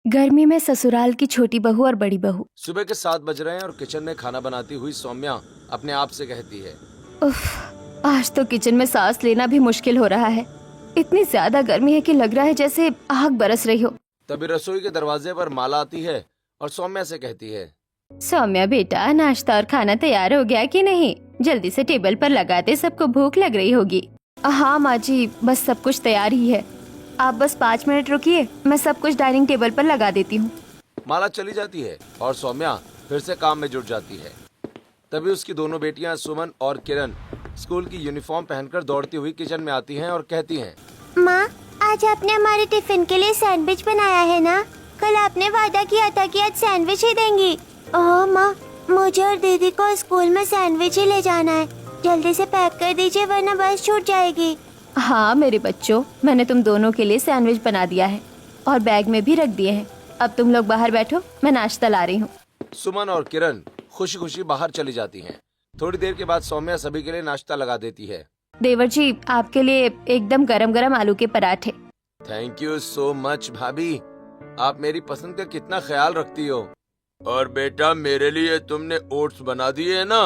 गर्मी में ससुराल की छोटी बहू और बड़ी बहू। सुबह के 7 बज रहे हैं और किचन में खाना बनाती हुई सौम्या अपने आप से कहती है, उफ, आज तो किचन में सांस लेना भी मुश्किल हो रहा है। इतनी ज्यादा गर्मी है कि लग रहा है जैसे आग बरस रही हो। तभी रसोई के दरवाजे पर माला आती है और सौम्या से कहती है, सौम्या बेटा, नाश्ता और खाना तैयार हो गया कि नहीं? जल्दी से टेबल पर लगा दे, सबको भूख लग रही होगी। हाँ माँ जी, बस सब कुछ तैयार ही है। आप बस 5 मिनट रुकिए, मैं सब कुछ डाइनिंग टेबल पर लगा देती हूँ। माला चली जाती है और सौम्या फिर से काम में जुट जाती है। तभी उसकी दोनों बेटियां सुमन और किरण स्कूल की यूनिफॉर्म पहनकर दौड़ती हुई किचन में आती हैं और कहती हैं, माँ, आज आपने हमारे टिफिन के लिए सैंडविच बनाया है ना? कल आपने वादा किया था कि आज सैंडविच ही देंगी। ओह माँ, मुझे और दीदी को स्कूल में सैंडविच ही ले जाना है। जल्दी से पैक कर दीजिए वरना बस छूट जाएगी। हाँ मेरे बच्चों, मैंने तुम दोनों के लिए सैंडविच बना दिया है और बैग में भी रख दिए हैं। अब तुम लोग बाहर बैठो, मैं नाश्ता ला रही हूँ। सुमन और किरण खुशी खुशी बाहर चली जाती हैं। थोड़ी देर के बाद सौम्या सभी के लिए नाश्ता लगा देती है। देवर जी, आपके लिए एकदम गरम गरम आलू के पराठे। थैंक यू सो मच भाभी, आप मेरी पसंद का कितना ख्याल रखती हो। और बेटा, मेरे लिए तुमने ओट्स बना दिए है ना?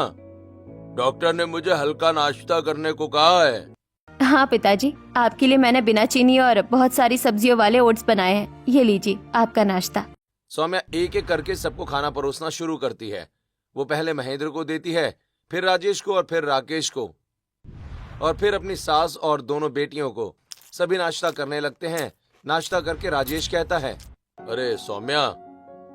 डॉक्टर ने मुझे हल्का नाश्ता करने को कहा है। हाँ पिताजी, आपके लिए मैंने बिना चीनी और बहुत सारी सब्जियों वाले ओट्स बनाए हैं। ये लीजिए आपका नाश्ता। सौम्या एक एक करके सबको खाना परोसना शुरू करती है। वो पहले महेंद्र को देती है, फिर राजेश को और फिर राकेश को और फिर अपनी सास और दोनों बेटियों को। सभी नाश्ता करने लगते हैं। नाश्ता करके राजेश कहता है, अरे सौम्या,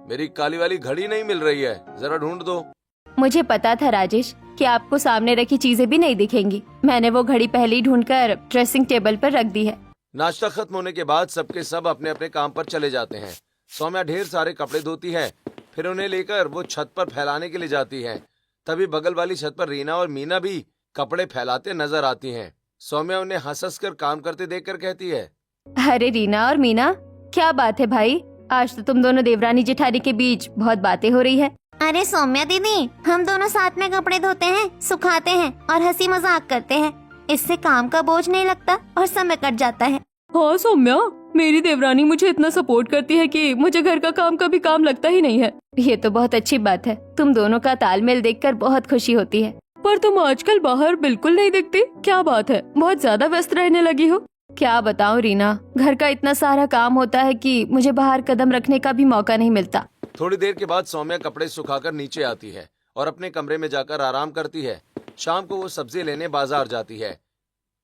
मेरी काली वाली घड़ी नहीं मिल रही है, जरा ढूंढ दो। मुझे पता था राजेश कि आपको सामने रखी चीजें भी नहीं दिखेंगी। मैंने वो घड़ी पहले ही ढूंढकर ड्रेसिंग टेबल पर रख दी है। नाश्ता खत्म होने के बाद सबके सब अपने अपने काम पर चले जाते हैं। सौम्या ढेर सारे कपड़े धोती है, फिर उन्हें लेकर वो छत पर फैलाने के लिए जाती है। तभी बगल वाली छत पर रीना और मीना भी कपड़े फैलाते नजर आती हैं। सौम्या उन्हें हंस हंस कर काम करते देखकर कहती है, अरे रीना और मीना, क्या बात है भाई? आज तो तुम दोनों देवरानी जेठानी के बीच बहुत बातें हो रही है। अरे सौम्या दीदी, हम दोनों साथ में कपड़े धोते हैं, सुखाते हैं और हंसी मजाक करते हैं। इससे काम का बोझ नहीं लगता और समय कट जाता है। हाँ सौम्या, मेरी देवरानी मुझे इतना सपोर्ट करती है कि मुझे घर का काम कभी काम लगता ही नहीं है। ये तो बहुत अच्छी बात है। तुम दोनों का तालमेल देखकर बहुत खुशी होती है। पर तुम आजकल बाहर बिल्कुल नहीं दिखती, क्या बात है? बहुत ज्यादा व्यस्त रहने लगी हो। क्या बताऊं रीना, घर का इतना सारा काम होता है कि मुझे बाहर कदम रखने का भी मौका नहीं मिलता। थोड़ी देर के बाद सौम्या कपड़े सुखाकर नीचे आती है और अपने कमरे में जाकर आराम करती है। शाम को वो सब्जी लेने बाजार जाती है।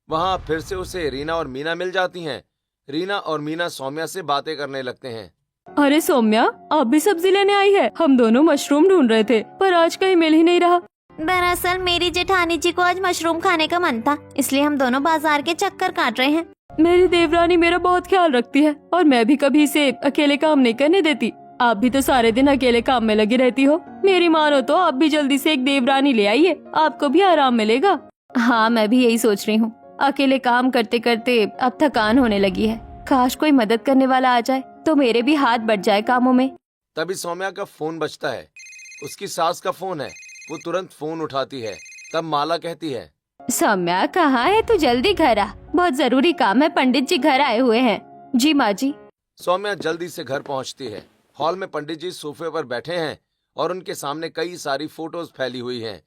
वहाँ फिर से उसे रीना और मीना मिल जाती हैं। रीना और मीना सौम्या से बातें करने लगते हैं। अरे सौम्या, आप भी सब्जी लेने आई है? हम दोनों मशरूम ढूंढ रहे थे पर आज कहीं मिल ही नहीं रहा। दरअसल मेरी जेठानी जी को आज मशरूम खाने का मन था, इसलिए हम दोनों बाजार के चक्कर काट रहे हैं। मेरी देवरानी मेरा बहुत ख्याल रखती है और मैं भी कभी इसे अकेले काम नहीं करने देती। आप भी तो सारे दिन अकेले काम में लगी रहती हो। मेरी मानो तो आप भी जल्दी से एक देवरानी ले आइए, आपको भी आराम मिलेगा। हाँ, मैं भी यही सोच रही हूँ। अकेले काम करते करते अब थकान होने लगी है। काश कोई मदद करने वाला आ जाए तो मेरे भी हाथ बढ़ जाए कामों में। तभी सौम्या का फोन बजता है। उसकी सास का फोन है। वो तुरंत फोन उठाती है। तब माला कहती है, सौम्या कहाँ है? तू जल्दी घर आ, बहुत जरूरी काम है। पंडित जी घर आए हुए हैं। जी माँ जी। सौम्या जल्दी से घर पहुँचती है। हॉल में पंडित जी सोफे पर बैठे हैं और उनके सामने कई सारी फोटोज फैली हुई हैं।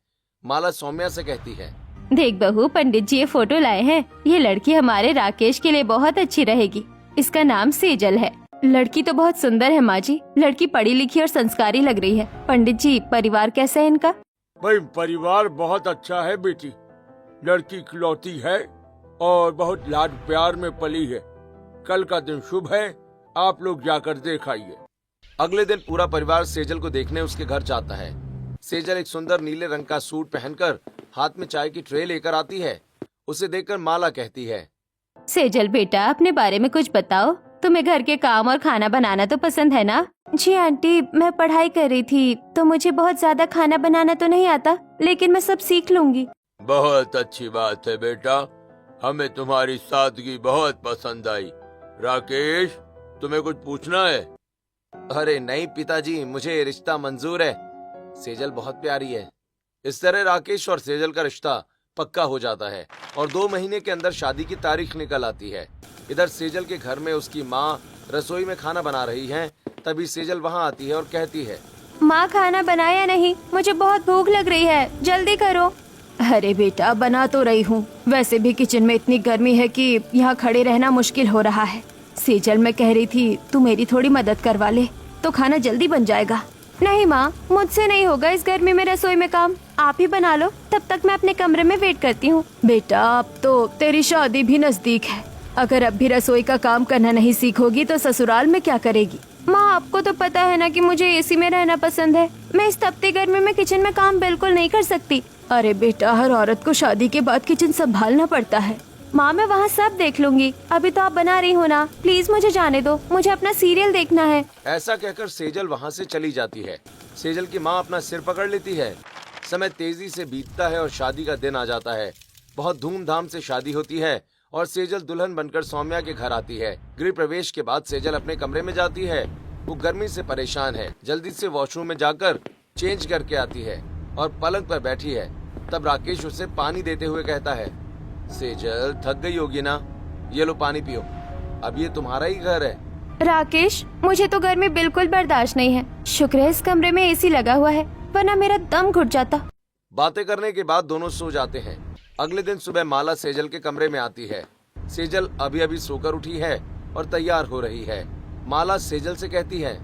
माला सौम्या से कहती है, देख बहू, पंडित जी ये फोटो लाए हैं। ये लड़की हमारे राकेश के लिए बहुत अच्छी रहेगी। इसका नाम सेजल है। लड़की तो बहुत सुंदर है माँ जी। लड़की पढ़ी लिखी और संस्कारी लग रही है। पंडित जी, परिवार कैसा है इनका? भाई, परिवार बहुत अच्छा है बेटी। लड़की इकलौती है और बहुत लाड प्यार में पली है। कल का दिन शुभ है, आप लोग जाकर देख आइए। अगले दिन पूरा परिवार सेजल को देखने उसके घर जाता है। सेजल एक सुंदर नीले रंग का सूट पहनकर हाथ में चाय की ट्रे लेकर आती है। उसे देखकर माला कहती है, सेजल बेटा, अपने बारे में कुछ बताओ। तुम्हें घर के काम और खाना बनाना तो पसंद है ना? जी आंटी, मैं पढ़ाई कर रही थी तो मुझे बहुत ज्यादा खाना बनाना तो नहीं आता, लेकिन मैं सब सीख लूंगी। बहुत अच्छी बात है बेटा, हमें तुम्हारी सादगी बहुत पसंद आई। राकेश, तुम्हें कुछ पूछना है? अरे नहीं पिताजी, मुझे रिश्ता मंजूर है। सेजल बहुत प्यारी है। इस तरह राकेश और सेजल का रिश्ता पक्का हो जाता है और 2 महीने के अंदर शादी की तारीख निकल आती है। इधर सेजल के घर में उसकी माँ रसोई में खाना बना रही हैं, तभी सेजल वहाँ आती है और कहती है, माँ खाना बनाया नहीं, मुझे बहुत भूख लग रही है, जल्दी करो। अरे बेटा बना तो रही हूँ, वैसे भी किचन में इतनी गर्मी है कि यहाँ खड़े रहना मुश्किल हो रहा है। सेजल मैं कह रही थी तू मेरी थोड़ी मदद करवा ले तो खाना जल्दी बन जाएगा। नहीं माँ, मुझसे नहीं होगा इस गर्मी में रसोई में काम, आप ही बना लो, तब तक मैं अपने कमरे में वेट करती हूँ। बेटा अब तो तेरी शादी भी नजदीक है, अगर अब भी रसोई का काम करना नहीं सीखोगी तो ससुराल में क्या करेगी। माँ आपको तो पता है ना कि मुझे एसी में रहना पसंद है, मैं इस तपती गर्मी में किचन में काम बिल्कुल नहीं कर सकती। अरे बेटा हर औरत को शादी के बाद किचन संभालना पड़ता है। माँ मैं वहाँ सब देख लूंगी, अभी तो आप बना रही हो ना, प्लीज मुझे जाने दो, मुझे अपना सीरियल देखना है। ऐसा कहकर सेजल वहाँ से चली जाती है। सेजल की माँ अपना सिर पकड़ लेती है। समय तेजी से बीतता है और शादी का दिन आ जाता है। बहुत धूमधाम से शादी होती है और सेजल दुल्हन बनकर सौम्या के घर आती है। गृह प्रवेश के बाद सेजल अपने कमरे में जाती है। वो गर्मी से परेशान है, जल्दी से वॉशरूम में जाकर चेंज करके आती है और पलंग पर बैठी है। तब राकेश उसे पानी देते हुए कहता है, सेजल थक गई होगी ना, ये लो पानी पियो, अब ये तुम्हारा ही घर है। राकेश मुझे तो गर्मी बिल्कुल बर्दाश्त नहीं है, शुक्र है इस कमरे में एसी लगा हुआ है, वरना मेरा दम घुट जाता। बातें करने के बाद दोनों सो जाते हैं। अगले दिन सुबह माला सेजल के कमरे में आती है। सेजल अभी अभी सोकर उठी है और तैयार हो रही है। माला सेजल से कहती है,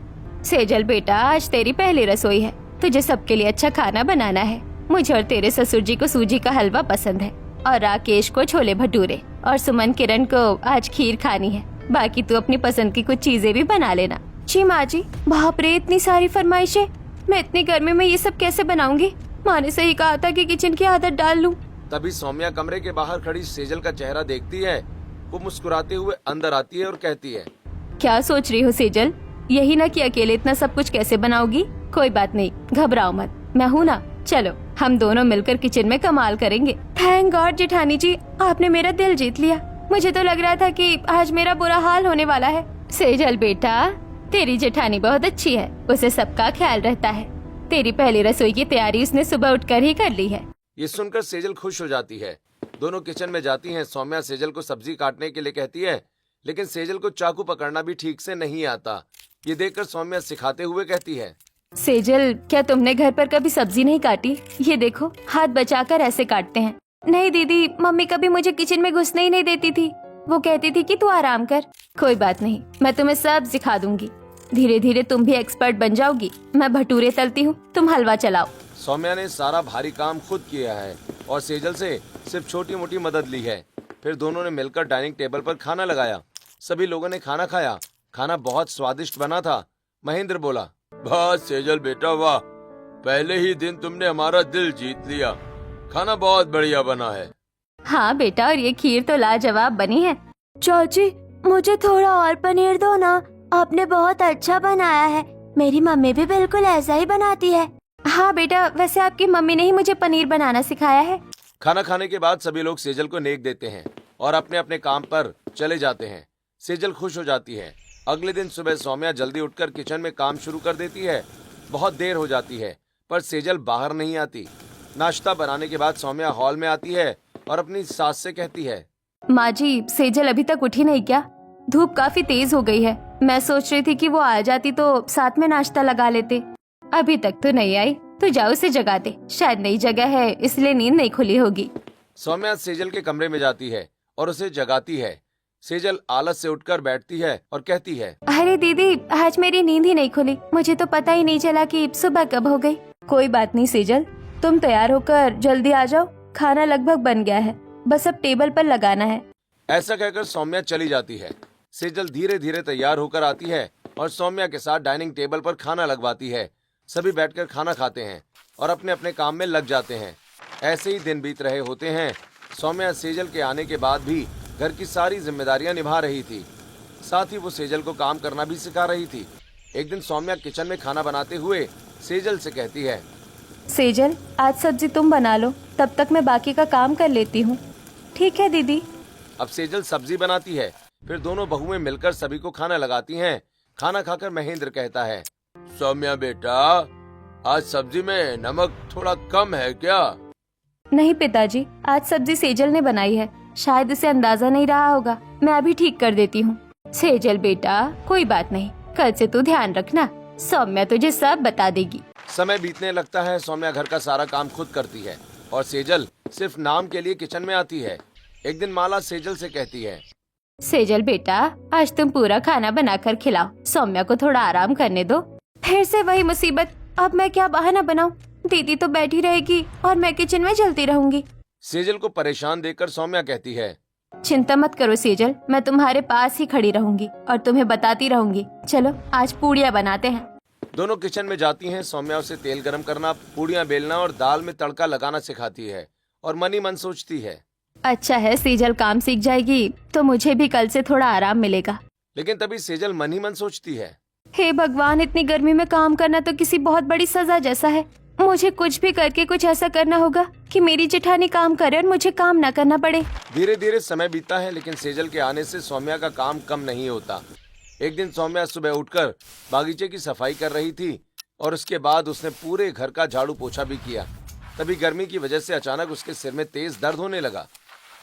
सेजल बेटा आज तेरी पहली रसोई है, तुझे सबके लिए अच्छा खाना बनाना है। मुझे और तेरे ससुर जी को सूजी का हलवा पसंद है और राकेश को छोले भटूरे और सुमन किरण को आज खीर खानी है। बाकी तू अपनी पसंद की कुछ चीजें भी बना लेना। जी माँ जी, बाप रे इतनी सारी फरमाइशें, मैं इतनी गर्मी में ये सब कैसे बनाऊंगी। माँ ने सही कहा था कि किचन की आदत डाल लूं। तभी सौम्या कमरे के बाहर खड़ी सेजल का चेहरा देखती है। वो मुस्कुराते हुए अंदर आती है और कहती है, क्या सोच रही हो सेजल, यही ना कि अकेले इतना सब कुछ कैसे बनाओगी। कोई बात नहीं, घबराओ मत, मैं हूँ ना, चलो हम दोनों मिलकर किचन में कमाल करेंगे। थैंक गॉड जेठानी जी, आपने मेरा दिल जीत लिया। मुझे तो लग रहा था कि आज मेरा बुरा हाल होने वाला है। सेजल बेटा तेरी जेठानी बहुत अच्छी है, उसे सबका ख्याल रहता है। तेरी पहली रसोई की तैयारी उसने सुबह उठकर ही कर ली है। ये सुनकर सेजल खुश हो जाती है। दोनों किचन में जाती हैं। सौम्या सेजल को सब्जी काटने के लिए कहती है, लेकिन सेजल को चाकू पकड़ना भी ठीक से नहीं आता। ये देखकर सौम्या सिखाते हुए कहती है, सेजल क्या तुमने घर पर कभी सब्जी नहीं काटी? ये देखो हाथ बचाकर ऐसे काटते हैं। नहीं दीदी, मम्मी कभी मुझे किचन में घुसने ही नहीं देती थी, वो कहती थी कि तू आराम कर। कोई बात नहीं, मैं तुम्हें सब सिखा दूंगी, धीरे धीरे तुम भी एक्सपर्ट बन जाओगी। मैं भटूरे तलती हूँ, तुम हलवा चलाओ। सौम्या ने सारा भारी काम खुद किया है और सेजल से सिर्फ छोटी मोटी मदद ली है। फिर दोनों ने मिलकर डाइनिंग टेबल पर खाना लगाया। सभी लोगों ने खाना खाया। खाना बहुत स्वादिष्ट बना था। महेंद्र बोला, वाह सेजल बेटा वाह, पहले ही दिन तुमने हमारा दिल जीत लिया, खाना बहुत बढ़िया बना है। हाँ बेटा, और ये खीर तो लाजवाब बनी है। चाची मुझे थोड़ा और पनीर दो ना, आपने बहुत अच्छा बनाया है, मेरी मम्मी भी बिल्कुल ऐसा ही बनाती है। हाँ बेटा, वैसे आपकी मम्मी ने ही मुझे पनीर बनाना सिखाया है। खाना खाने के बाद सभी लोग सेजल को नेक देते हैं और अपने अपने काम पर चले जाते हैं। सेजल खुश हो जाती है। अगले दिन सुबह सौम्या जल्दी उठकर किचन में काम शुरू कर देती है। बहुत देर हो जाती है पर सेजल बाहर नहीं आती। नाश्ता बनाने के बाद सौम्या हॉल में आती है और अपनी सास से कहती है, माँ जी सेजल अभी तक उठी नहीं क्या? धूप काफी तेज हो गई है, मैं सोच रही थी कि वो आ जाती तो साथ में नाश्ता लगा लेते। अभी तक तो नहीं आई, तो जाओ उसे जगा दे, शायद नई जगह है इसलिए नींद नहीं खुली होगी। सौम्या सेजल के कमरे में जाती है और उसे जगाती है। सेजल आलस से उठकर बैठती है और कहती है, अरे दीदी आज मेरी नींद ही नहीं खुली, मुझे तो पता ही नहीं चला कि सुबह कब हो गई। कोई बात नहीं सेजल, तुम तैयार होकर जल्दी आ जाओ, खाना लगभग बन गया है, बस अब टेबल पर लगाना है। ऐसा कहकर सौम्या चली जाती है। सेजल धीरे धीरे तैयार होकर आती है और सौम्या के साथ डाइनिंग टेबल पर खाना लगवाती है। सभी बैठकर खाना खाते हैं और अपने अपने काम में लग जाते हैं। ऐसे ही दिन बीत रहे होते हैं। सौम्या सेजल के आने के बाद भी घर की सारी जिम्मेदारियां निभा रही थी, साथ ही वो सेजल को काम करना भी सिखा रही थी। एक दिन सौम्या किचन में खाना बनाते हुए सेजल से कहती है, सेजल आज सब्जी तुम बना लो, तब तक मैं बाकी का काम कर लेती हूँ। ठीक है दीदी। अब सेजल सब्जी बनाती है। फिर दोनों बहुएं मिलकर सभी को खाना लगाती हैं। खाना खाकर महेंद्र कहता है, सौम्या बेटा आज सब्जी में नमक थोड़ा कम है क्या? नहीं पिताजी, आज सब्जी सेजल ने बनाई है, शायद उसे अंदाजा नहीं रहा होगा, मैं अभी ठीक कर देती हूँ। सेजल बेटा कोई बात नहीं, कल से तू ध्यान रखना, सौम्या तुझे सब बता देगी। समय बीतने लगता है। सौम्या घर का सारा काम खुद करती है और सेजल सिर्फ नाम के लिए किचन में आती है। एक दिन माला सेजल से कहती है, सेजल बेटा, आज तुम पूरा खाना बनाकर खिलाओ, सौम्या को थोड़ा आराम करने दो। फिर से वही मुसीबत, अब मैं क्या बहाना बनाऊं? दीदी तो बैठी रहेगी और मैं किचन में जलती रहूंगी। सेजल को परेशान देखकर सौम्या कहती है, चिंता मत करो सेजल, मैं तुम्हारे पास ही खड़ी रहूंगी और तुम्हें बताती रहूंगी। चलो आज पूड़ियाँ बनाते हैं। दोनों किचन में जाती हैं। सौम्या उसे तेल गरम करना, पूड़ियाँ बेलना और दाल में तड़का लगाना सिखाती है और मन ही मन सोचती है, अच्छा है सेजल काम सीख जाएगी तो मुझे भी कल से थोड़ा आराम मिलेगा। लेकिन तभी सेजल मन ही मन सोचती है, हे भगवान, इतनी गर्मी में काम करना तो किसी बहुत बड़ी सजा जैसा है। मुझे कुछ भी करके कुछ ऐसा करना होगा कि मेरी जेठानी काम करे और मुझे काम न करना पड़े। धीरे धीरे समय बीतता है, लेकिन सेजल के आने से सौम्या का काम कम नहीं होता। एक दिन सौम्या सुबह उठकर बागीचे की सफाई कर रही थी और उसके बाद उसने पूरे घर का झाड़ू पोछा भी किया। तभी गर्मी की वजह से अचानक उसके सिर में तेज दर्द होने लगा।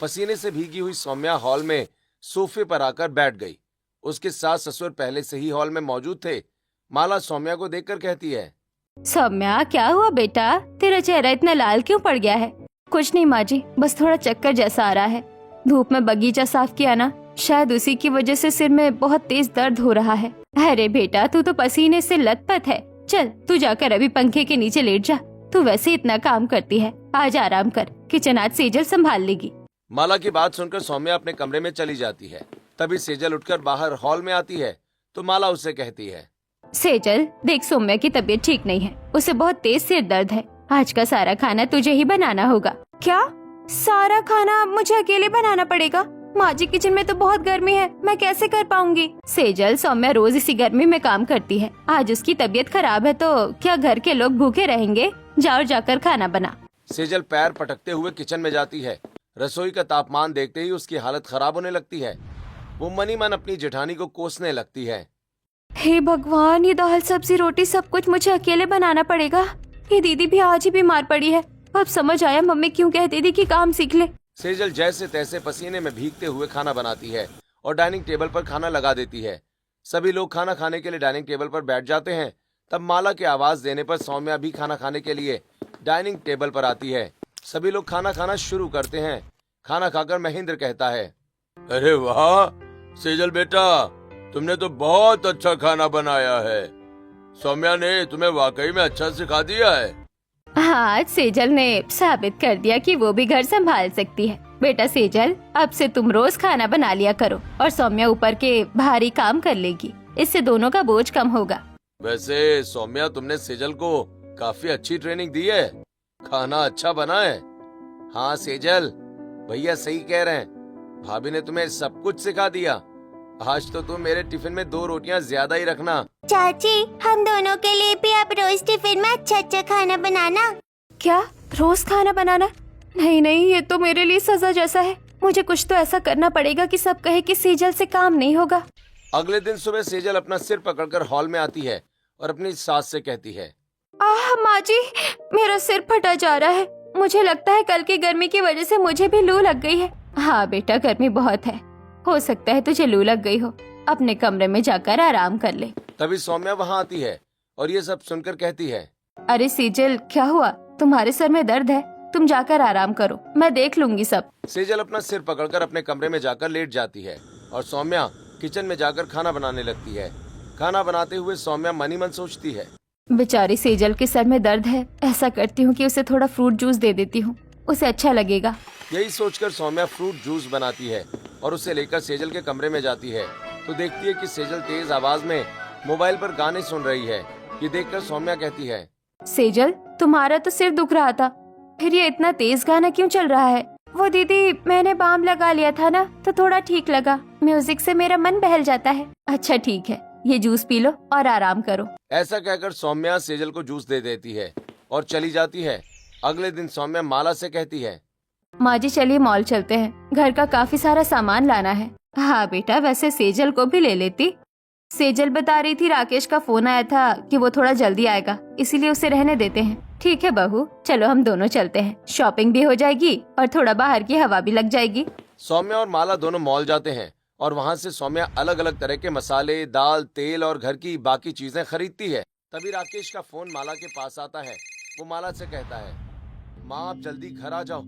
पसीने से भीगी हुई सौम्या हॉल में सोफे पर आकर बैठ गई। उसके सास ससुर पहले से ही हॉल में मौजूद थे। माला सौम्या को देखकर कहती है, सौम्या क्या हुआ बेटा, तेरा चेहरा इतना लाल क्यों पड़ गया है? कुछ नहीं माँ जी, बस थोड़ा चक्कर जैसा आ रहा है। धूप में बगीचा साफ किया ना, शायद उसी की वजह से सिर में बहुत तेज दर्द हो रहा है। अरे बेटा, तू तो पसीने से लथपथ है। चल तू जाकर अभी पंखे के नीचे लेट जा, तू वैसे इतना काम करती है, आज आराम कर, किचन आज सेजल संभाल लेगी। माला की बात सुनकर सौम्या अपने कमरे में चली जाती है। तभी सेजल उठकर बाहर हॉल में आती है तो माला उससे कहती है, सेजल देख, सौम्या की तबीयत ठीक नहीं है, उसे बहुत तेज सिर दर्द है। आज का सारा खाना तुझे ही बनाना होगा। क्या सारा खाना मुझे अकेले बनाना पड़ेगा? माँ जी किचन में तो बहुत गर्मी है, मैं कैसे कर पाऊंगी? सेजल, सौम्या रोज इसी गर्मी में काम करती है, आज उसकी तबीयत खराब है तो क्या घर के लोग भूखे रहेंगे? जाओ जाकर खाना बना। सेजल पैर पटकते हुए किचन में जाती है। रसोई का तापमान देखते ही उसकी हालत खराब होने लगती है। वो मन ही मन अपनी जेठानी को कोसने लगती है। हे भगवान, ये दाल सब्जी रोटी सब कुछ मुझे अकेले बनाना पड़ेगा। ये दीदी भी आज ही बीमार पड़ी है। अब समझ आया मम्मी क्यों कहती थी कि काम सीख ले। सेजल जैसे तैसे पसीने में भीगते हुए खाना बनाती है और डाइनिंग टेबल पर खाना लगा देती है। सभी लोग खाना खाने के लिए डाइनिंग टेबल पर बैठ जाते हैं। तब माला के आवाज देने पर सौम्या भी खाना खाने के लिए डाइनिंग टेबल पर आती है। सभी लोग खाना खाना शुरू करते हैं। खाना खाकर महेंद्र कहता है, अरे वाह सेजल बेटा, तुमने तो बहुत अच्छा खाना बनाया है। सौम्या ने तुम्हें वाकई में अच्छा सिखा दिया है। हाँ, सेजल ने साबित कर दिया कि वो भी घर संभाल सकती है। बेटा सेजल, अब से तुम रोज खाना बना लिया करो और सौम्या ऊपर के भारी काम कर लेगी। इससे दोनों का बोझ कम होगा। वैसे सौम्या, तुमने सेजल को काफी अच्छी ट्रेनिंग दी है, खाना अच्छा बना है। हाँ सेजल, भैया सही कह रहे हैं, भाभी ने तुम्हें सब कुछ सिखा दिया। आज तो तुम मेरे टिफिन में 2 रोटियां ज्यादा ही रखना। चाची, हम दोनों के लिए भी आप रोज टिफिन में अच्छा अच्छा खाना बनाना। क्या रोज खाना बनाना? नहीं नहीं, ये तो मेरे लिए सजा जैसा है। मुझे कुछ तो ऐसा करना पड़ेगा कि सब कहे कि सेजल से काम नहीं होगा। अगले दिन सुबह सेजल अपना सिर पकड़कर हॉल में आती है और अपनी सास से कहती है, आह माँ जी, मेरा सिर फटा जा रहा है। मुझे लगता है कल की गर्मी की वजह से मुझे भी लू लग गई है। हाँ बेटा, गर्मी बहुत है, हो सकता है तुझे लू लग गई हो। अपने कमरे में जाकर आराम कर ले। तभी सौम्या वहाँ आती है और ये सब सुनकर कहती है, अरे सेजल, क्या हुआ? तुम्हारे सर में दर्द है, तुम जाकर आराम करो, मैं देख लूंगी सब। सेजल अपना सिर पकड़कर अपने कमरे में जाकर लेट जाती है और सौम्या किचन में जाकर खाना बनाने लगती है। खाना बनाते हुए सौम्या मन ही मन सोचती है, बेचारी सेजल के सर में दर्द है, ऐसा करती हूँ कि उसे थोड़ा फ्रूट जूस दे देती हूँ, उसे अच्छा लगेगा। यही सोचकर सौम्या फ्रूट जूस बनाती है और उसे लेकर सेजल के कमरे में जाती है तो देखती है कि सेजल तेज आवाज में मोबाइल पर गाने सुन रही है। ये देखकर सौम्या कहती है, सेजल, तुम्हारा तो सिर दुख रहा था, फिर ये इतना तेज गाना क्यों चल रहा है? वो दीदी, मैंने बाम लगा लिया था ना तो थोड़ा ठीक लगा। म्यूजिक से मेरा मन बहल जाता है। अच्छा ठीक है, ये जूस पी लो और आराम करो। ऐसा कहकर सौम्या सेजल को जूस दे देती है और चली जाती है। अगले दिन सौम्या माला से कहती है, माँ जी चलिए मॉल चलते हैं, घर का काफी सारा सामान लाना है। हाँ बेटा, वैसे सेजल को भी ले लेती। सेजल बता रही थी राकेश का फोन आया था कि वो थोड़ा जल्दी आएगा, इसीलिए उसे रहने देते हैं। ठीक है बहू, चलो हम दोनों चलते हैं, शॉपिंग भी हो जाएगी और थोड़ा बाहर की हवा भी लग जाएगी। सौम्या और माला दोनों मॉल जाते हैं और वहां से सौम्या अलग अलग तरह के मसाले, दाल, तेल और घर की बाकी चीजें खरीदती है। तभी राकेश का फोन माला के पास आता है। वो माला से कहता है, माँ आप जल्दी घर आ जाओ,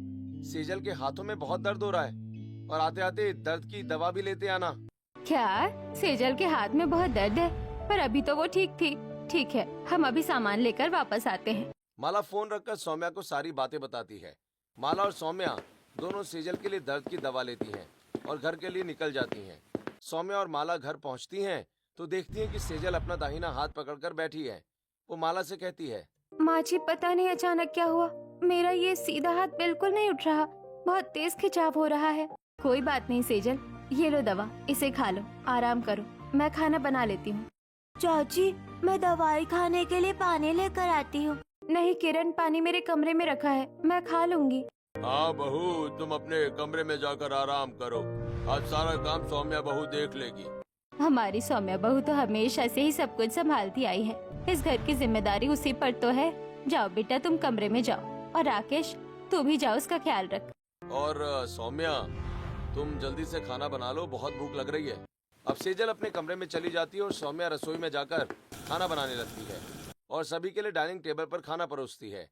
सेजल के हाथों में बहुत दर्द हो रहा है और आते आते दर्द की दवा भी लेते आना। क्या सेजल के हाथ में बहुत दर्द है? पर अभी तो वो ठीक थी। ठीक है, हम अभी सामान लेकर वापस आते हैं। माला फोन रखकर सौम्या को सारी बातें बताती है। माला और सौम्या दोनों सेजल के लिए दर्द की दवा लेती हैं और घर के लिए निकल जाती हैं। सौम्या और माला घर पहुंचती हैं तो देखती हैं कि सेजल अपना दाहिना हाथ पकड़कर बैठी है। वो माला से कहती है, माँ जी पता नहीं अचानक क्या हुआ, मेरा ये सीधा हाथ बिल्कुल नहीं उठ रहा, बहुत तेज खिंचाव हो रहा है। कोई बात नहीं सेजल, ये लो दवा, इसे खा लो, आराम करो, मैं खाना बना लेती हूँ। चाची मैं दवाई खाने के लिए पानी लेकर आती हूँ। नहीं किरण, पानी मेरे कमरे में रखा है, मैं खा लूंगी। हाँ बहू, तुम अपने कमरे में जाकर आराम करो, आज सारा काम सौम्या बहू देख लेगी। हमारी सौम्या बहू तो हमेशा से ही सब कुछ संभालती आई है, इस घर की जिम्मेदारी उसी पर तो है। जाओ बेटा तुम कमरे में जाओ, और राकेश तू भी जाओ, उसका ख्याल रख। और सौम्या तुम जल्दी से खाना बना लो, बहुत भूख लग रही है। अब सेजल अपने कमरे में चली जाती है और सौम्या रसोई में जाकर खाना बनाने लगती है और सभी के लिए डाइनिंग टेबल पर खाना परोसती है।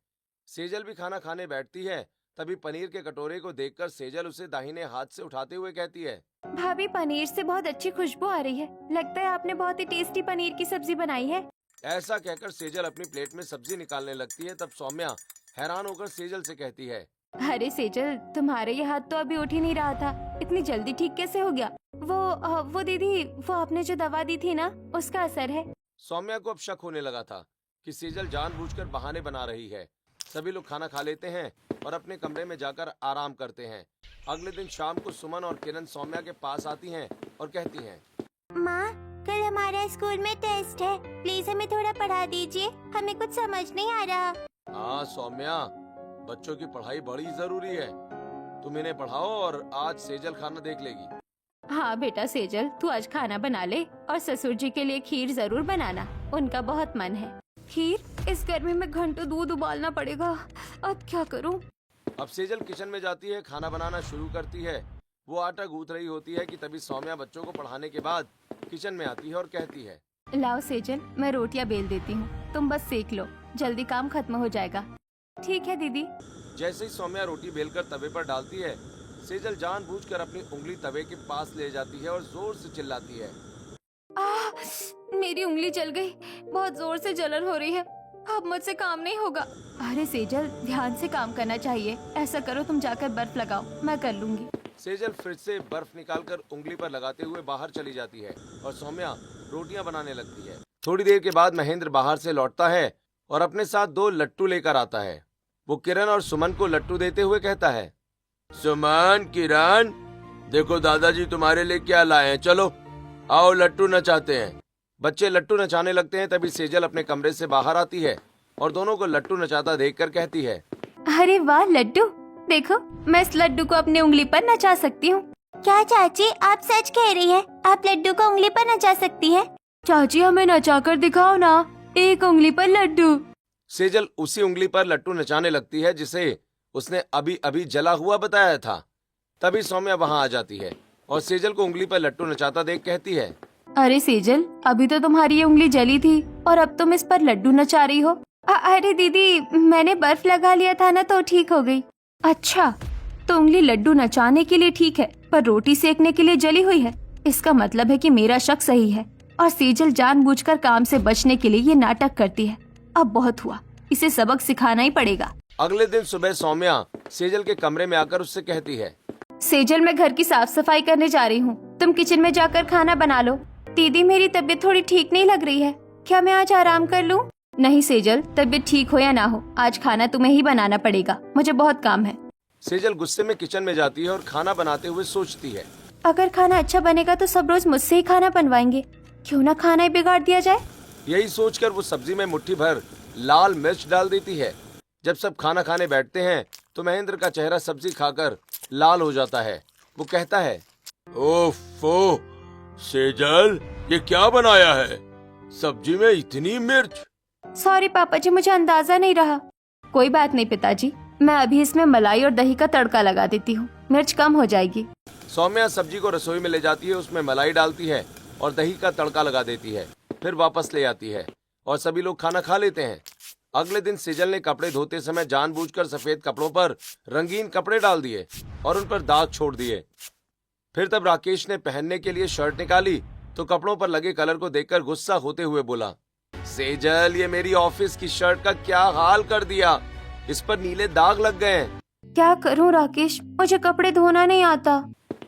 सेजल भी खाना खाने बैठती है। तभी पनीर के कटोरे को देखकर सेजल उसे दाहिने हाथ से उठाते हुए कहती है, भाभी पनीर से बहुत अच्छी खुशबू आ रही है, लगता है आपने बहुत ही टेस्टी पनीर की सब्जी बनाई है। ऐसा कहकर सेजल अपनी प्लेट में सब्जी निकालने लगती है। तब सौम्या हैरान होकर सेजल से कहती है, अरे सेजल, तुम्हारे ये हाथ तो अभी उठ ही नहीं रहा था, इतनी जल्दी ठीक कैसे हो गया? वो दीदी, वो आपने जो दवा दी थी ना, उसका असर है। सौम्या को अब शक होने लगा था कि सेजल जानबूझकर बहाने बना रही है। सभी लोग खाना खा लेते हैं और अपने कमरे में जाकर आराम करते हैं। अगले दिन शाम को सुमन और किरण सौम्या के पास आती हैं और कहती हैं, माँ कल हमारा स्कूल में टेस्ट है, प्लीज हमें थोड़ा पढ़ा दीजिए, हमें कुछ समझ नहीं आ रहा। हाँ सौम्या, बच्चों की पढ़ाई बड़ी जरूरी है, तुम इन्हें पढ़ाओ और आज सेजल खाना देख लेगी। हाँ बेटा सेजल, तू आज खाना बना ले और ससुर जी के लिए खीर जरूर बनाना, उनका बहुत मन है। खीर? इस गर्मी में घंटों दूध उबालना पड़ेगा, अब क्या करूँ? अब सेजल किचन में जाती है, खाना बनाना शुरू करती है। वो आटा गूंथ रही होती है कि तभी सौम्या बच्चों को पढ़ाने के बाद किचन में आती है और कहती है, लाओ सेजल, मैं रोटियां बेल देती हूँ, तुम बस सेक लो, जल्दी काम खत्म हो जाएगा। ठीक है दीदी। जैसे ही सौम्या रोटी बेलकर तवे पर डालती है, सेजल जानबूझकर अपनी उंगली तवे के पास ले जाती है और जोर से चिल्लाती है, मेरी उंगली जल गई, बहुत जोर से जलन हो रही है, अब मुझसे काम नहीं होगा। अरे सेजल, ध्यान से काम करना चाहिए, ऐसा करो तुम जाकर बर्फ लगाओ, मैं कर लूंगी। सेजल फ्रिज से बर्फ निकालकर उंगली पर लगाते हुए बाहर चली जाती है और सौम्या रोटियां बनाने लगती है। थोड़ी देर के बाद महेंद्र बाहर से लौटता है और अपने साथ 2 लट्टू लेकर आता है। वो किरण और सुमन को लट्टू देते हुए कहता है, सुमन, किरण, देखो दादाजी तुम्हारे लिए क्या लाए हैं, चलो आओ लट्टू नचाते हैं। बच्चे लट्टू नचाने लगते हैं। तभी सेजल अपने कमरे से बाहर आती है और दोनों को लट्टू नचाता देखकर कहती है, अरे वाह लड्डू, देखो मैं इस लड्डू को अपनी उंगली पर नचा सकती हूँ। क्या चाची आप सच कह रही है, आप लड्डू को उंगली पर नचा सकती है? चाची हमें नचा कर दिखाओ ना, एक उंगली पर लड्डू। सेजल उसी उंगली पर लट्टू नचाने लगती है जिसे उसने अभी अभी जला हुआ बताया था। तभी सौम्या वहाँ आ जाती है और सेजल को उंगली पर लट्टू नचाता देख कहती है, अरे सेजल, अभी तो तुम्हारी ये उंगली जली थी और अब तुम इस पर लड्डू नचा रही हो। अरे दीदी, मैंने बर्फ लगा लिया था ना तो ठीक हो गई। अच्छा, तो उंगली लड्डू नचाने के लिए ठीक है पर रोटी सेकने के लिए जली हुई है। इसका मतलब है कि मेरा शक सही है और सेजल जानबूझकर काम से बचने के लिए ये नाटक करती है। अब बहुत हुआ, इसे सबक सिखाना ही पड़ेगा। अगले दिन सुबह सौम्या सेजल के कमरे में आकर उससे कहती है, सेजल मैं घर की साफ सफाई करने जा रही हूँ, तुम किचन में जाकर खाना बना लो। दीदी मेरी तबीयत थोड़ी ठीक नहीं लग रही है, क्या मैं आज आराम कर लूँ? नहीं सेजल, तबीयत ठीक हो या ना हो, आज खाना तुम्हें ही बनाना पड़ेगा, मुझे बहुत काम है। सेजल गुस्से में किचन में जाती है और खाना बनाते हुए सोचती है, अगर खाना अच्छा बनेगा तो सब रोज मुझसे ही खाना बनवाएंगे, क्यों ना खाना ही बिगाड़ दिया जाए। यही सोचकर वो सब्जी में मुट्ठी भर लाल मिर्च डाल देती है। जब सब खाना खाने बैठते हैं तो महेंद्र का चेहरा सब्जी खाकर लाल हो जाता है। वो कहता है, ओफो सेजल, ये क्या बनाया है, सब्जी में इतनी मिर्च? सॉरी पापा जी, मुझे अंदाजा नहीं रहा। कोई बात नहीं पिताजी, मैं अभी इसमें मलाई और दही का तड़का लगा देती हूँ, मिर्च कम हो जाएगी। सौम्या सब्जी को रसोई में ले जाती है, उसमें मलाई डालती है और दही का तड़का लगा देती है, फिर वापस ले आती है और सभी लोग खाना खा लेते हैं। अगले दिन सेजल ने कपड़े धोते समय जानबूझकर सफेद कपड़ों पर रंगीन कपड़े डाल दिए और उन पर दाग छोड़ दिए। फिर तब राकेश ने पहनने के लिए शर्ट निकाली तो कपड़ों पर लगे कलर को देखकर गुस्सा होते हुए बोला, सेजल, ये मेरी ऑफिस की शर्ट का क्या हाल कर दिया, इस पर नीले दाग लग गए हैं। क्या करूं राकेश, मुझे कपड़े धोना नहीं आता।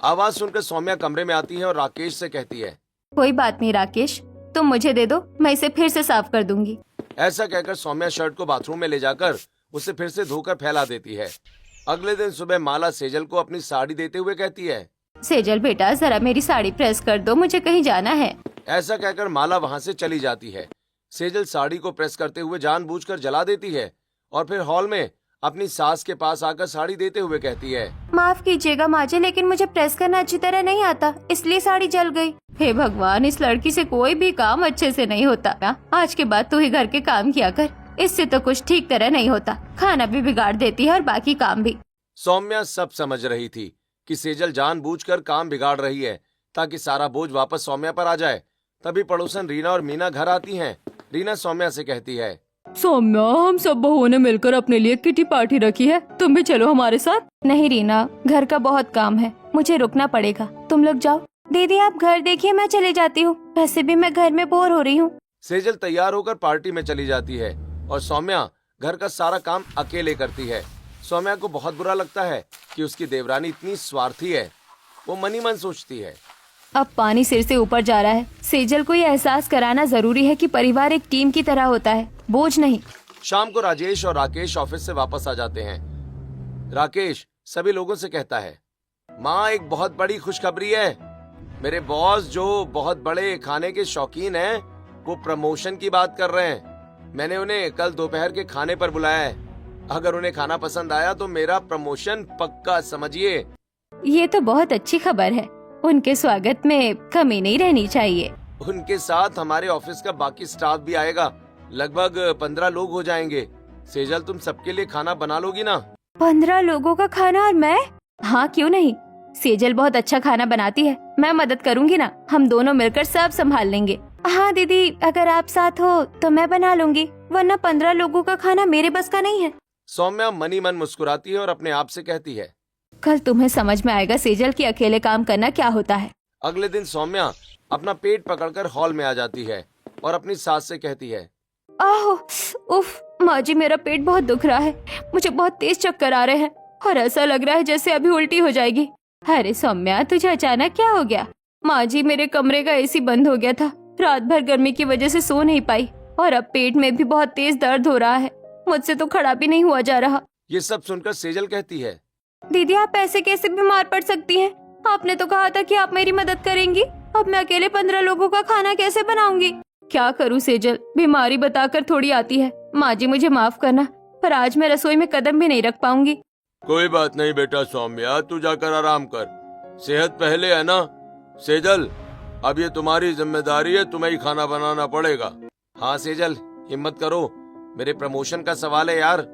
आवाज सुनकर सौम्या कमरे में आती है और राकेश से कहती है, कोई बात नहीं राकेश, तुम मुझे दे दो, मैं इसे फिर से साफ कर दूंगी। ऐसा कहकर सौम्या शर्ट को बाथरूम में ले जाकर उसे फिर से धोकर फैला देती है। अगले दिन सुबह माला सेजल को अपनी साड़ी देते हुए कहती है, सेजल बेटा, जरा मेरी साड़ी प्रेस कर दो, मुझे कहीं जाना है। ऐसा कहकर माला वहां से चली जाती है। सेजल साड़ी को प्रेस करते हुए जानबूझकर जला देती है और फिर हॉल में अपनी सास के पास आकर साड़ी देते हुए कहती है, माफ कीजिएगा माँ जी, लेकिन मुझे प्रेस करना अच्छी तरह नहीं आता, इसलिए साड़ी जल गई। हे भगवान, इस लड़की से कोई भी काम अच्छे से नहीं होता ना। आज के बाद तू ही घर के काम किया कर, इससे तो कुछ ठीक तरह नहीं होता, खाना भी बिगाड़ देती है और बाकी काम भी। सौम्या सब समझ रही थी कि सेजल जानबूझकर काम बिगाड़ रही है ताकि सारा बोझ वापस सौम्या पर आ जाए। तभी पड़ोसन रीना और मीना घर आती हैं। रीना सौम्या से कहती है, सौम्या, हम सब बहुओं ने मिलकर अपने लिए किटी पार्टी रखी है, तुम भी चलो हमारे साथ। नहीं रीना, घर का बहुत काम है, मुझे रुकना पड़ेगा, तुम लोग जाओ। दीदी आप घर देखिए, मैं चली जाती हूँ, वैसे भी मैं घर में बोर हो रही हूँ। सेजल तैयार होकर पार्टी में चली जाती है और सौम्या घर का सारा काम अकेले करती है। सौम्या को बहुत बुरा लगता है कि उसकी देवरानी इतनी स्वार्थी है। वो मन ही मन सोचती है, अब पानी सिर से ऊपर जा रहा है। सेजल को ये एहसास कराना जरूरी है कि परिवार एक टीम की तरह होता है, बोझ नहीं। शाम को राजेश और राकेश ऑफिस से वापस आ जाते हैं। राकेश सभी लोगों से कहता है, माँ, एक बहुत बड़ी खुशखबरी है। मेरे बॉस जो बहुत बड़े खाने के शौकीन हैं, वो प्रमोशन की बात कर रहे हैं। मैंने उन्हें कल दोपहर के खाने पर बुलाया है। अगर उन्हें खाना पसंद आया तो मेरा प्रमोशन पक्का, समझिए। ये तो बहुत अच्छी खबर है, उनके स्वागत में कमी नहीं रहनी चाहिए। उनके साथ हमारे ऑफिस का बाकी स्टाफ भी आएगा, लगभग 15 लोग हो जाएंगे। सेजल, तुम सबके लिए खाना बना लोगी ना? 15 लोगों का खाना और मैं? हाँ, क्यों नहीं। सेजल बहुत अच्छा खाना बनाती है, मैं मदद करूँगी ना, हम दोनों मिलकर सब संभाल लेंगे। हाँ दीदी, अगर आप साथ हो तो मैं बना लूंगी, वरना 15 लोगों का खाना मेरे बस का नहीं है। सौम्या मनी मन मुस्कुराती है और अपने आप से कहती है, कल तुम्हें समझ में आएगा सेजल कि अकेले काम करना क्या होता है। अगले दिन सौम्या अपना पेट पकड़कर हॉल में आ जाती है और अपनी सास से कहती है, आहो, उफ, माँ जी, मेरा पेट बहुत दुख रहा है, मुझे बहुत तेज चक्कर आ रहे हैं और ऐसा लग रहा है जैसे अभी उल्टी हो जाएगी। अरे सौम्या, तुझे अचानक क्या हो गया? माँ जी, मेरे कमरे का एसी बंद हो गया था, रात भर गर्मी की वजह से सो नहीं पाई और अब पेट में भी बहुत तेज दर्द हो रहा है, मुझसे तो खड़ा भी नहीं हुआ जा रहा। ये सब सुनकर सेजल कहती है, दीदी आप ऐसे कैसे बीमार पड़ सकती हैं? आपने तो कहा था कि आप मेरी मदद करेंगी, अब मैं अकेले 15 लोगों का खाना कैसे बनाऊंगी? क्या करूं सेजल, बीमारी बताकर थोड़ी आती है। माँ जी मुझे माफ करना, पर आज मैं रसोई में कदम भी नहीं रख पाऊंगी। कोई बात नहीं बेटा सौम्या, तू जाकर आराम कर, सेहत पहले है ना। सेजल, अब ये तुम्हारी जिम्मेदारी है, तुम्हें ही खाना बनाना पड़ेगा। हाँ सेजल, हिम्मत करो, मेरे प्रमोशन का सवाल है यार।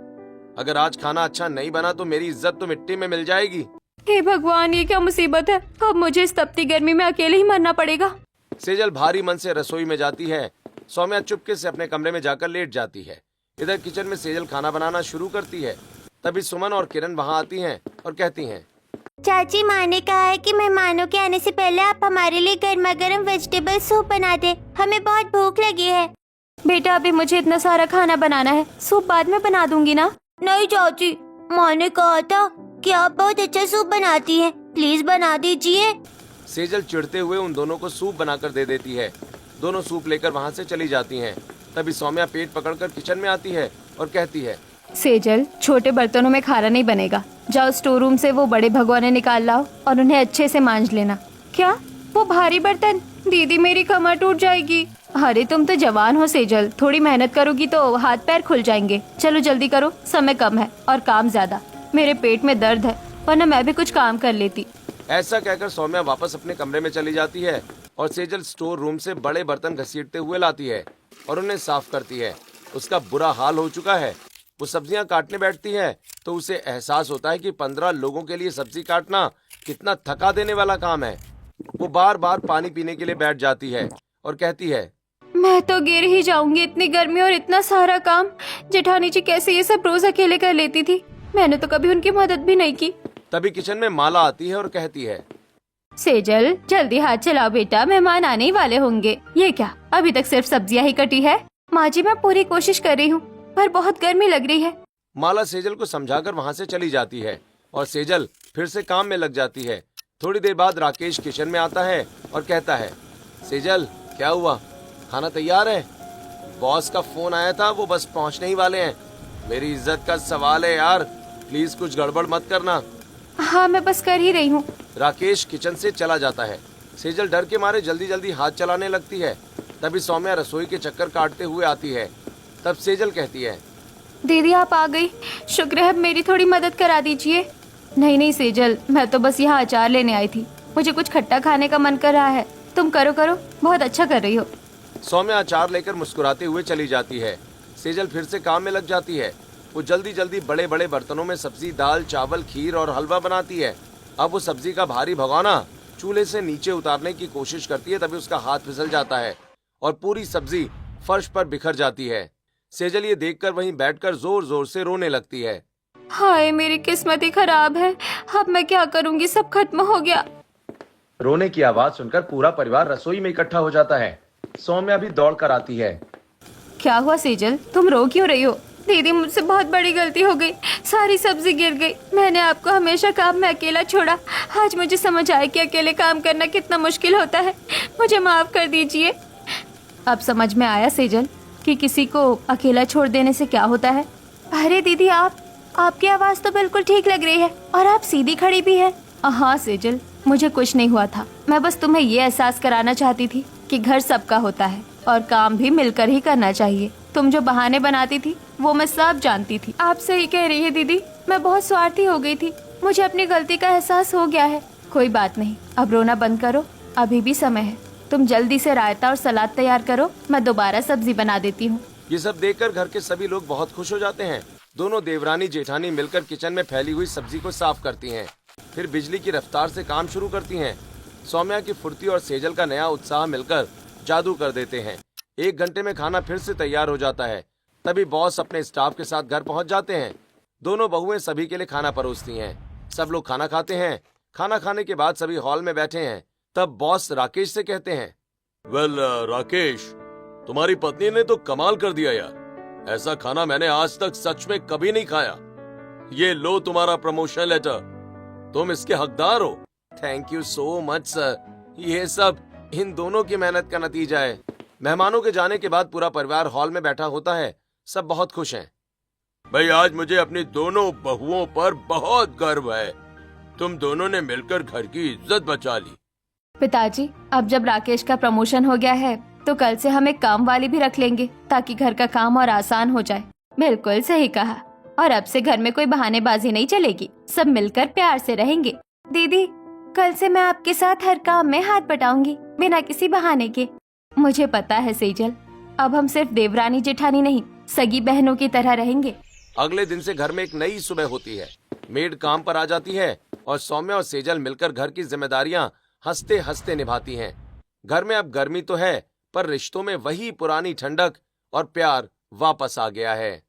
अगर आज खाना अच्छा नहीं बना तो मेरी इज्जत तो मिट्टी में मिल जाएगी। हे भगवान, ये क्या मुसीबत है, अब मुझे इस तपती गर्मी में अकेले ही मरना पड़ेगा। सेजल भारी मन से रसोई में जाती है। सौम्या चुपके से अपने कमरे में जाकर लेट जाती है। इधर किचन में सेजल खाना बनाना शुरू करती है। तभी सुमन और किरण वहाँ आती हैं और कहती हैं, चाची, माँ ने कहा है कि मेहमानों के आने से पहले आप हमारे लिए गर्मा गर्म वेजिटेबल सूप बना दे, हमें बहुत भूख लगी है। बेटा, अभी मुझे इतना सारा खाना बनाना है, सूप बाद में बना दूंगी ना। नहीं चाची, माँ ने कहा था कि आप बहुत अच्छा सूप बनाती हैं, प्लीज बना दीजिए। सेजल चिढ़ते हुए उन दोनों को सूप बनाकर दे देती है। दोनों सूप लेकर वहाँ से चली जाती हैं। तभी सौम्या पेट पकड़कर किचन में आती है और कहती है, सेजल, छोटे बर्तनों में खाना नहीं बनेगा, जाओ स्टोर रूम से वो बड़े भगोने निकाल लाओ और उन्हें अच्छे से मांज लेना। क्या, वो भारी बर्तन? दीदी मेरी कमर टूट जाएगी। अरे तुम तो जवान हो सेजल, थोड़ी मेहनत करोगी तो हाथ पैर खुल जाएंगे। चलो जल्दी करो, समय कम है और काम ज्यादा। मेरे पेट में दर्द है, वरना मैं भी कुछ काम कर लेती। ऐसा कहकर सौम्या वापस अपने कमरे में चली जाती है और सेजल स्टोर रूम से बड़े बर्तन घसीटते हुए लाती है और उन्हें साफ करती है। उसका बुरा हाल हो चुका है। वो सब्जियां काटने बैठती है तो उसे एहसास होता है कि 15 लोगों के लिए सब्जी काटना कितना थका देने वाला काम है। वो बार बार पानी पीने के लिए बैठ जाती है और कहती है, मैं तो गिर ही जाऊंगी, इतनी गर्मी और इतना सारा काम। जेठानी जी कैसे ये सब रोज अकेले कर लेती थी, मैंने तो कभी उनकी मदद भी नहीं की। तभी किचन में माला आती है और कहती है, सेजल जल्दी हाथ चलाओ बेटा, मेहमान आने ही वाले होंगे। ये क्या, अभी तक सिर्फ सब्जियां ही कटी है? माँ जी मैं पूरी कोशिश कर रही हूँ, पर बहुत गर्मी लग रही है। माला सेजल को समझाकर वहाँ से चली जाती है और सेजल फिर से काम में लग जाती है। थोड़ी देर बाद राकेश किचन में आता है और कहता है, सेजल क्या हुआ, खाना तैयार है? बॉस का फोन आया था, वो बस पहुँचने ही वाले हैं। मेरी इज्जत का सवाल है यार, प्लीज कुछ गड़बड़ मत करना। हाँ मैं बस कर ही रही हूँ। राकेश किचन से चला जाता है। सेजल डर के मारे जल्दी जल्दी हाथ चलाने लगती है। तभी सौम्या रसोई के चक्कर काटते हुए आती है। तब सेजल कहती है, दीदी आप आ गई, शुक्र है, मेरी थोड़ी मदद करा दीजिए। नहीं नहीं सेजल, मैं तो बस यहाँ अचार लेने आई थी, मुझे कुछ खट्टा खाने का मन कर रहा है। तुम करो करो, बहुत अच्छा कर रही हो। सौम्या अचार लेकर मुस्कुराते हुए चली जाती है। सेजल फिर से काम में लग जाती है। वो जल्दी जल्दी बड़े बड़े बर्तनों में सब्जी, दाल, चावल, खीर और हलवा बनाती है। अब वो सब्जी का भारी भगोना चूल्हे से नीचे उतारने की कोशिश करती है, तभी उसका हाथ फिसल जाता है और पूरी सब्जी फर्श पर बिखर जाती है। सेजल ये देखकर वहीं बैठकर जोर जोर से रोने लगती है। हाय मेरी किस्मत ही खराब है, अब मैं क्या करूँगी, सब खत्म हो गया। रोने की आवाज सुनकर पूरा परिवार रसोई में इकट्ठा हो जाता है। सौम्या भी दौड़ कर आती है। क्या हुआ सेजल, तुम रो क्यों रही हो? दीदी मुझसे बहुत बड़ी गलती हो गई, सारी सब्जी गिर गई। मैंने आपको हमेशा काम में अकेला छोड़ा, आज मुझे समझ आया कि अकेले काम करना कितना मुश्किल होता है। मुझे माफ कर दीजिए। अब समझ में आया सेजल कि किसी को अकेला छोड़ देने से क्या होता है। अरे दीदी आपकी आवाज तो बिल्कुल ठीक लग रही है और आप सीधी खड़ी भी है। हाँ सेजल, मुझे कुछ नहीं हुआ था, मैं बस तुम्हें ये एहसास कराना चाहती थी कि घर सबका होता है और काम भी मिलकर ही करना चाहिए। तुम जो बहाने बनाती थी वो मैं सब जानती थी। आप सही कह रही है दीदी, मैं बहुत स्वार्थी हो गई थी, मुझे अपनी गलती का एहसास हो गया है। कोई बात नहीं, अब रोना बंद करो, अभी भी समय है। तुम जल्दी से रायता और सलाद तैयार करो, मैं दोबारा सब्जी बना देती हूँ। ये सब देखकर घर के सभी लोग बहुत खुश हो जाते हैं। दोनों देवरानी जेठानी मिलकर किचन में फैली हुई सब्जी को साफ करती हैं, फिर बिजली की रफ्तार से काम शुरू करती हैं। सौम्या की फुर्ती और सेजल का नया उत्साह मिलकर जादू कर देते हैं। 1 घंटे में खाना फिर से तैयार हो जाता है। तभी बॉस अपने स्टाफ के साथ घर पहुंच जाते हैं। दोनों बहुएं सभी के लिए खाना परोसती हैं। सब लोग खाना खाते हैं। खाना खाने के बाद सभी हॉल में बैठे हैं। तब बॉस राकेश से कहते हैं, वेल राकेश, तुम्हारी पत्नी ने तो कमाल कर दिया यार, ऐसा खाना मैंने आज तक सच में कभी नहीं खाया। ये लो तुम्हारा प्रमोशन लेटर, तुम इसके हकदार हो। Thank you so much sir, ये सब इन दोनों की मेहनत का नतीजा है। मेहमानों के जाने के बाद पूरा परिवार हॉल में बैठा होता है। सब बहुत खुश हैं। भाई आज मुझे अपनी दोनों बहुओं पर बहुत गर्व है। तुम दोनों ने मिलकर घर की इज्जत बचा ली। पिताजी, अब जब राकेश का प्रमोशन हो गया है तो कल से हम एक काम वाली भी रख लेंगे ताकि घर का काम और आसान हो जाए। बिल्कुल सही कहा। और अब से घर में कोई बहानेबाजी नहीं चलेगी, सब मिलकर प्यार से रहेंगे। दीदी, कल से मैं आपके साथ हर काम में हाथ बटाऊंगी बिना किसी बहाने के। मुझे पता है सेजल, अब हम सिर्फ देवरानी जेठानी नहीं, सगी बहनों की तरह रहेंगे। अगले दिन से घर में एक नई सुबह होती है। मेड काम पर आ जाती है और सौम्या और सेजल मिलकर घर की जिम्मेदारियां हंसते हंसते निभाती हैं। घर में अब गर्मी तो है, पर रिश्तों में वही पुरानी ठंडक और प्यार वापस आ गया है।